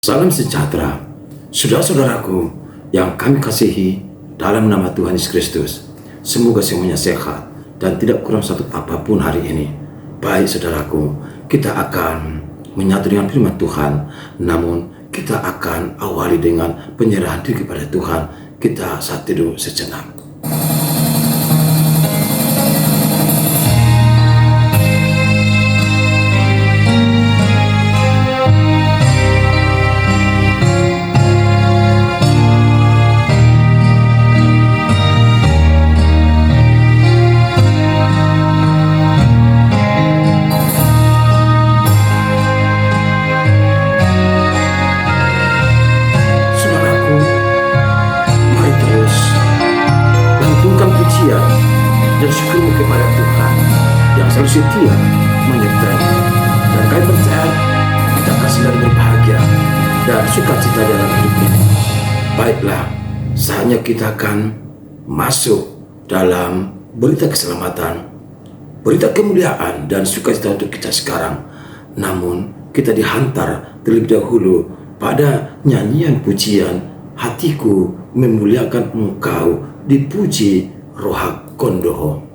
Salam sejahtera, saudara-saudaraku yang kami kasihi dalam nama Tuhan Yesus Kristus. Semoga semuanya sehat dan tidak kurang satu apapun hari ini. Baik saudaraku, kita akan menyatu dengan firman Tuhan, namun kita akan awali dengan penyerahan diri kepada Tuhan. Kita saat teduh sejenak. Dan syukurmu kepada Tuhan yang selalu setia menyertai, dan kami percaya kita akan selalu berbahagia dan sukacita dalam hidup ini. Baiklah, saatnya kita akan masuk dalam berita keselamatan, berita kemuliaan dan sukacita untuk kita sekarang. Namun kita dihantar terlebih dahulu pada nyanyian pujian Hatiku Memuliakan Engkau, dipuji Rohak Kondoho.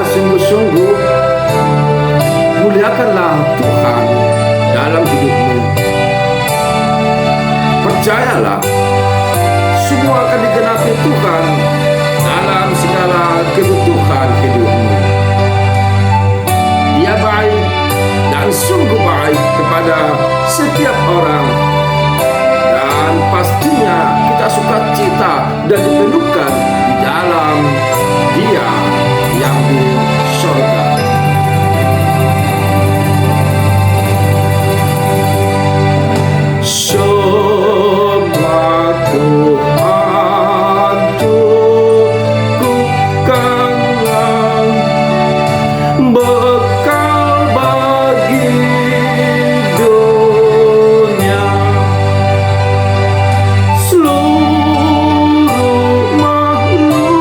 Sungguh-sungguh muliakanlah Tuhan dalam hidupmu. Percayalah, semua akan digenapi Tuhan dalam segala kebutuhan hidupmu. Dia baik dan sungguh baik kepada setiap orang, dan pastinya kita sukacita dan dipenuhkan di dalam Dia yang di surga. Semua Tuhan cukupkanlah bekal bagi dunia. Seluruh makhluk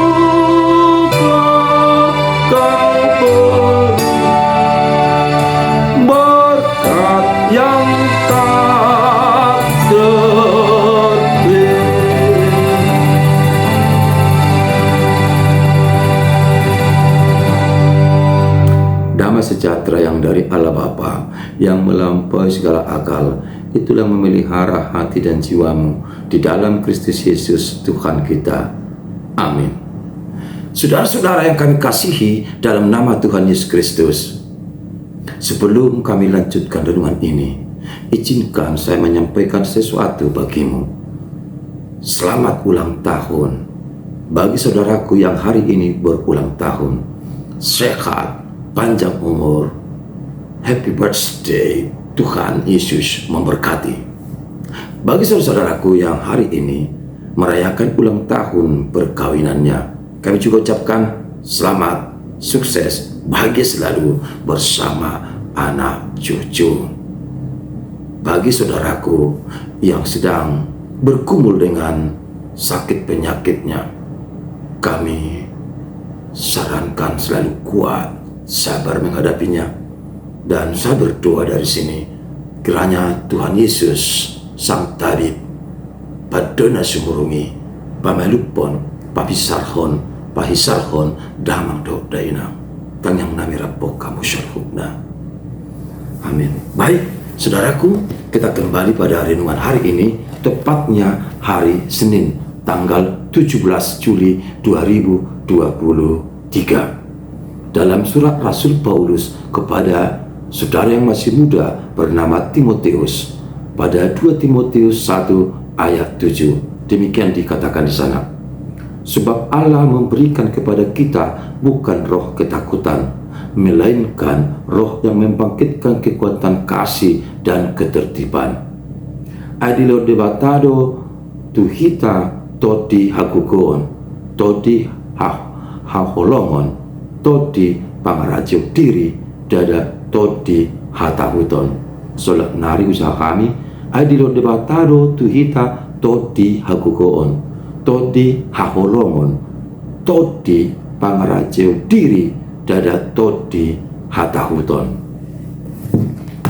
Kau beri berkat yang tak terhenti. Damai sejahtera yang dari Allah Bapa yang melampaui segala akal, itulah memelihara hati dan jiwamu di dalam Kristus Yesus Tuhan kita. Amin. Saudara-saudara yang kami kasihi dalam nama Tuhan Yesus Kristus, sebelum kami lanjutkan renungan ini, izinkan saya menyampaikan sesuatu bagimu. Selamat ulang tahun bagi saudaraku yang hari ini berulang tahun. Sehat, panjang umur, happy birthday, Tuhan Yesus memberkati. Bagi saudara-saudaraku yang hari ini merayakan ulang tahun perkawinannya, kami juga ucapkan selamat, sukses, bahagia selalu bersama anak cucu. Bagi saudaraku yang sedang bergumul dengan sakit penyakitnya, kami sarankan selalu kuat, sabar menghadapinya. Dan saya berdoa dari sini, kiranya Tuhan Yesus, Sang Tabib, Padona Sumurungi, Pamelupon, Papisarhon, Pahisarhon, Damang Dok Dainang, Tangyang Nami Rabbo Kamu Syarhubna. Amin. Baik, saudaraku, kita kembali pada renungan hari ini, tepatnya hari Senin, tanggal 17 Juli 2023. Dalam surat Rasul Paulus kepada saudara yang masih muda bernama Timotius, pada 2 Timotius 1 ayat 7, demikian dikatakan di sana. Sebab Allah memberikan kepada kita bukan roh ketakutan, melainkan roh yang membangkitkan kekuatan kasih dan ketertiban. Adilo debatado tuhita todi hagugon, todi haholongon, todi pangarajo diri, dada todi hatahuton. Solat nari usaha kami, adilo debatado tuhita todi hagugon, todi haholongon, todi pangarajo diri, dada todi hatahuton.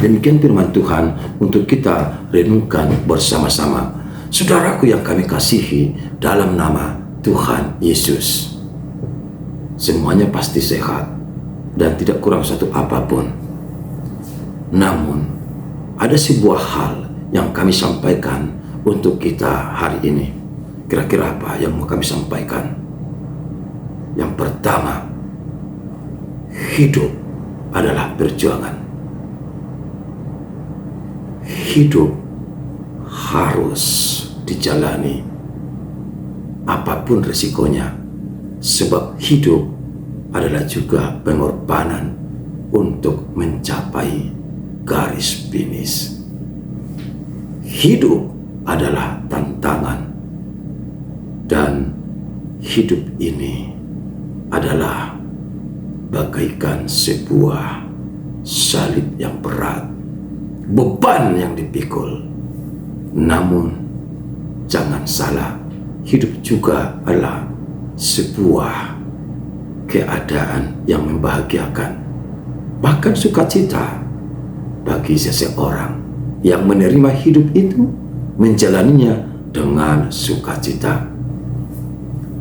Demikian firman Tuhan untuk kita renungkan bersama-sama. Saudaraku yang kami kasihi, dalam nama Tuhan Yesus, semuanya pasti sehat dan tidak kurang satu apapun. Namun ada sebuah hal yang kami sampaikan untuk kita hari ini. Kira-kira apa yang mau kami sampaikan? Yang pertama, hidup adalah perjuangan. Hidup harus dijalani apapun resikonya, sebab hidup adalah juga pengorbanan untuk mencapai garis finish. Hidup adalah tantangan, dan hidup ini adalah bagaikan sebuah salib yang berat, beban yang dipikul. Namun jangan salah, hidup juga adalah sebuah keadaan yang membahagiakan, bahkan sukacita bagi seseorang yang menerima hidup itu, menjalaninya dengan sukacita.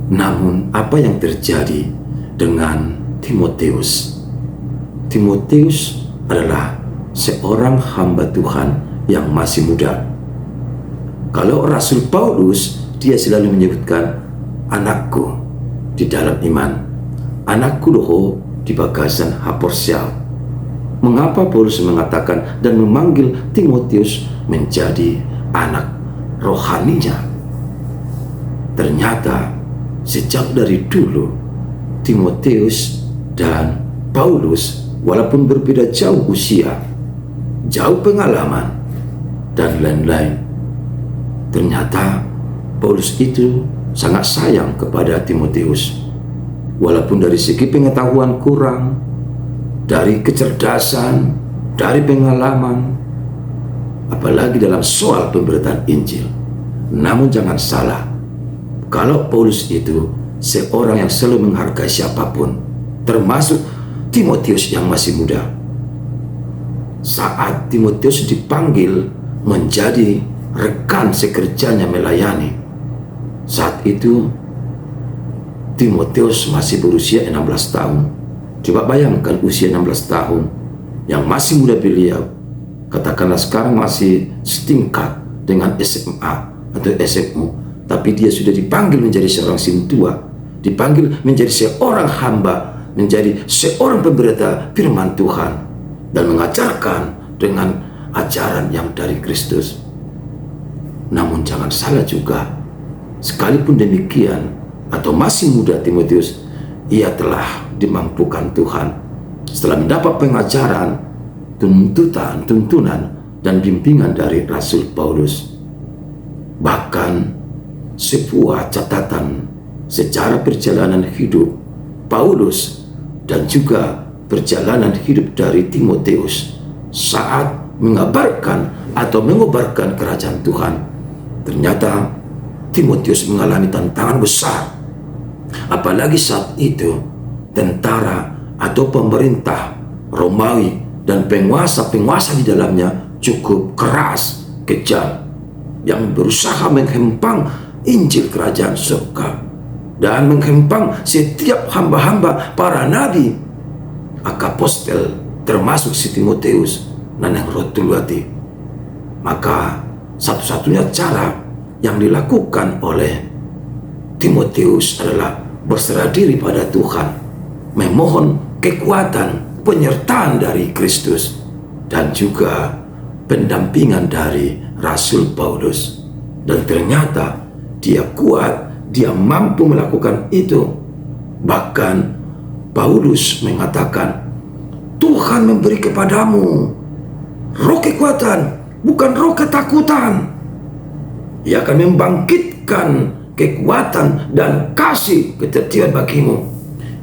Namun apa yang terjadi dengan Timotius? Timotius adalah seorang hamba Tuhan yang masih muda. Kalau Rasul Paulus, dia selalu menyebutkan anakku di dalam iman, anakku loho di bagasan haporsial. Mengapa Paulus mengatakan dan memanggil Timotius menjadi anak rohaninya? Ternyata sejak dari dulu Timotius dan Paulus, walaupun berbeda jauh usia, jauh pengalaman, dan lain-lain, ternyata Paulus itu sangat sayang kepada Timotius. Walaupun dari segi pengetahuan kurang, dari kecerdasan, dari pengalaman, apalagi dalam soal pemberitaan Injil. Namun jangan salah, kalau Paulus itu seorang yang selalu menghargai siapapun, termasuk Timotius yang masih muda. Saat Timotius dipanggil menjadi rekan sekerjanya melayani, saat itu Timotius masih berusia 16 tahun. Coba bayangkan usia 16 tahun, yang masih muda beliau, katakanlah sekarang masih setingkat dengan SMA atau SMU, tapi dia sudah dipanggil menjadi seorang sintua, dipanggil menjadi seorang hamba, menjadi seorang pemberita firman Tuhan, dan mengajarkan dengan ajaran yang dari Kristus. Namun jangan salah juga, sekalipun demikian atau masih muda Timotius, ia telah dimampukan Tuhan setelah mendapat pengajaran, tuntunan dan bimbingan dari Rasul Paulus. Bahkan sebuah catatan sejarah perjalanan hidup Paulus dan juga perjalanan hidup dari Timotius saat mengabarkan atau mengobarkan kerajaan Tuhan. Ternyata Timotius mengalami tantangan besar, apalagi saat itu tentara atau pemerintah Romawi dan penguasa-penguasa di dalamnya cukup keras, kejam, yang berusaha menghempang Injil kerajaan surga dan menghempang setiap hamba-hamba para nabi, akapostel, termasuk si Timotius dan yang rotuluati. Maka satu-satunya cara yang dilakukan oleh Timotius adalah berserah diri pada Tuhan, memohon kekuatan, penyertaan dari Kristus, dan juga pendampingan dari Rasul Paulus. Dan ternyata dia kuat, dia mampu melakukan itu. Bahkan Paulus mengatakan, Tuhan memberi kepadamu roh kekuatan, bukan roh ketakutan. Ia akan membangkitkan kekuatan dan kasih ketertiban bagimu.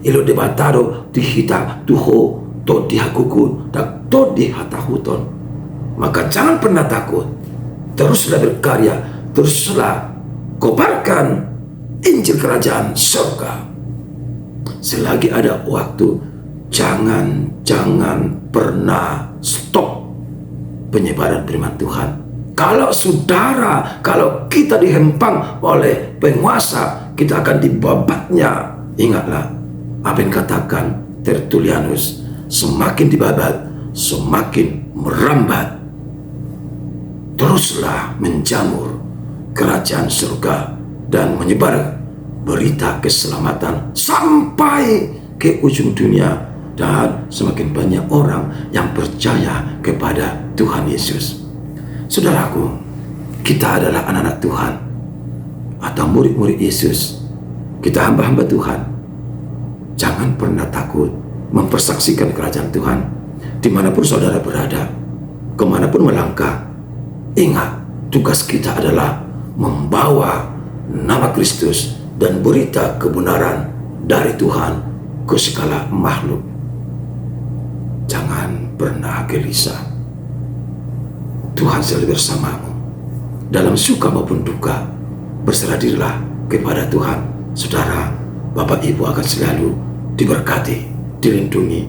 Ilo debatado dihita tuho to dihakuku dan to dihatahuton. Maka jangan pernah takut. Teruslah berkarya, teruslah kobarkan Injil kerajaan surga. Selagi ada waktu, jangan pernah stop penyebaran firman Tuhan. Kalau kita dihempang oleh penguasa, kita akan dibabatnya. Ingatlah apa yang katakan Tertullianus, semakin dibabat, semakin merambat. Teruslah menjamur kerajaan surga dan menyebar berita keselamatan sampai ke ujung dunia, dan semakin banyak orang yang percaya kepada Tuhan Yesus. Saudaraku, kita adalah anak-anak Tuhan atau murid-murid Yesus. Kita hamba-hamba Tuhan. Jangan pernah takut mempersaksikan kerajaan Tuhan dimanapun saudara berada, kemanapun melangkah. Ingat, tugas kita adalah membawa nama Kristus dan berita kebenaran dari Tuhan ke segala makhluk. Jangan pernah gelisah. Tuhan selalu bersamamu dalam suka maupun duka. Berserah dirilah kepada Tuhan. Saudara, Bapak Ibu akan selalu diberkati, dilindungi,